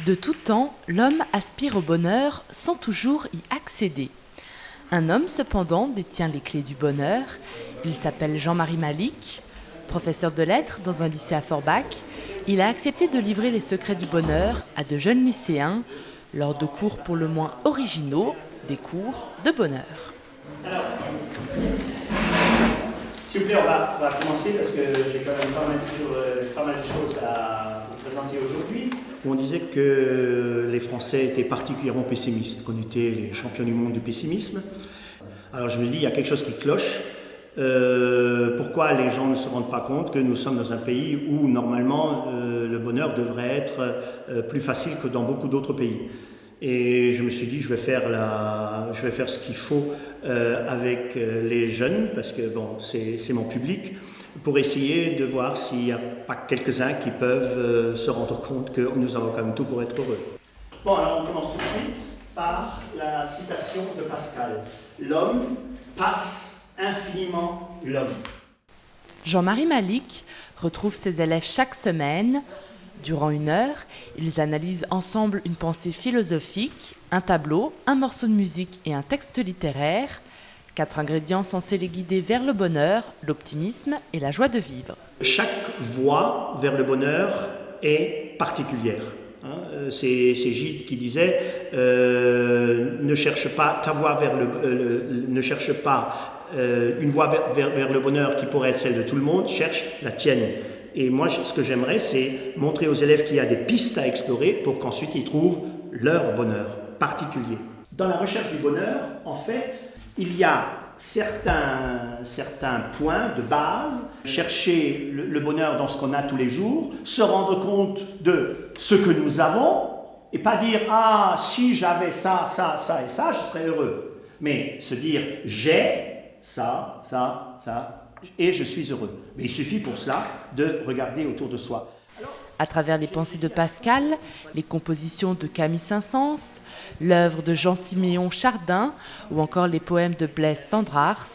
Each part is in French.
De tout temps, l'homme aspire au bonheur sans toujours y accéder. Un homme, cependant, détient les clés du bonheur. Il s'appelle Jean-Marie Malik. Professeur de lettres dans un lycée à Forbach, il a accepté de livrer les secrets du bonheur à de jeunes lycéens lors de cours pour le moins originaux, des cours de bonheur. Alors, s'il vous plaît, on va commencer parce que j'ai quand même pas mal de choses à vous présenter aujourd'hui. On disait que les Français étaient particulièrement pessimistes, qu'on était les champions du monde du pessimisme. Alors je me dis, il y a quelque chose qui cloche. Pourquoi les gens ne se rendent pas compte que nous sommes dans un pays où normalement le bonheur devrait être plus facile que dans beaucoup d'autres pays. Et je me suis dit, je vais faire ce qu'il faut avec les jeunes, parce que bon, c'est mon public, pour essayer de voir s'il n'y a pas quelques-uns qui peuvent se rendre compte que nous avons quand même tout pour être heureux. Bon, alors on commence tout de suite par la citation de Pascal. L'homme passe infiniment l'homme. Jean-Marie Malik retrouve ses élèves chaque semaine. Durant 1 heure, ils analysent ensemble une pensée philosophique, un tableau, un morceau de musique et un texte littéraire. 4 ingrédients censés les guider vers le bonheur, l'optimisme et la joie de vivre. Chaque voie vers le bonheur est particulière. C'est Gide qui disait ne cherche pas une voie vers le bonheur qui pourrait être celle de tout le monde, cherche la tienne. Et moi, ce que j'aimerais, c'est montrer aux élèves qu'il y a des pistes à explorer pour qu'ensuite ils trouvent leur bonheur particulier. Dans la recherche du bonheur, en fait, il y a certains points de base, chercher le bonheur dans ce qu'on a tous les jours, se rendre compte de ce que nous avons, et pas dire « Ah, si j'avais ça, ça, ça et ça, je serais heureux ». Mais se dire « J'ai ça, ça, ça, et je suis heureux ». Mais il suffit pour cela de regarder autour de soi. À travers les pensées de Pascal, les compositions de Camille Saint-Saëns, l'œuvre de Jean-Siméon Chardin ou encore les poèmes de Blaise Cendrars,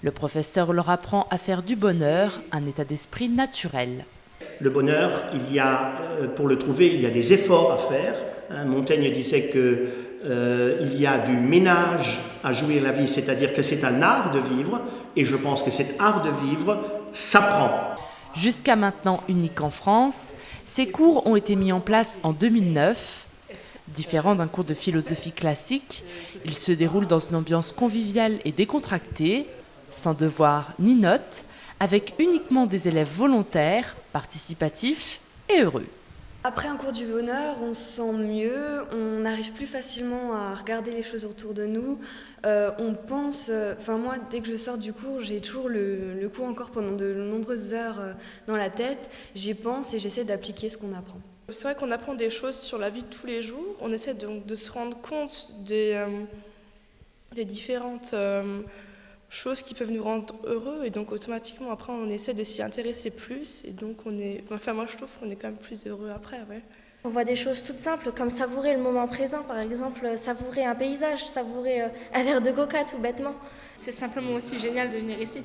le professeur leur apprend à faire du bonheur un état d'esprit naturel. Le bonheur, pour le trouver, il y a des efforts à faire. Montaigne disait qu'il y a du ménage à jouir la vie, c'est-à-dire que c'est un art de vivre, et je pense que cet art de vivre s'apprend. Jusqu'à maintenant unique en France, ces cours ont été mis en place en 2009. Différent d'un cours de philosophie classique, ils se déroulent dans une ambiance conviviale et décontractée, sans devoir ni notes, avec uniquement des élèves volontaires, participatifs et heureux. Après un cours du bonheur, on se sent mieux, on arrive plus facilement à regarder les choses autour de nous. On pense, moi, dès que je sors du cours, j'ai toujours le cours encore pendant de nombreuses heures dans la tête. J'y pense et j'essaie d'appliquer ce qu'on apprend. C'est vrai qu'on apprend des choses sur la vie de tous les jours. On essaie donc de se rendre compte des différentes choses qui peuvent nous rendre heureux, et donc automatiquement après on essaie de s'y intéresser plus, et donc moi je trouve qu'on est quand même plus heureux après, ouais. On voit des choses toutes simples comme savourer le moment présent, par exemple savourer un paysage, savourer un verre de coca tout bêtement. C'est simplement aussi génial de venir ici.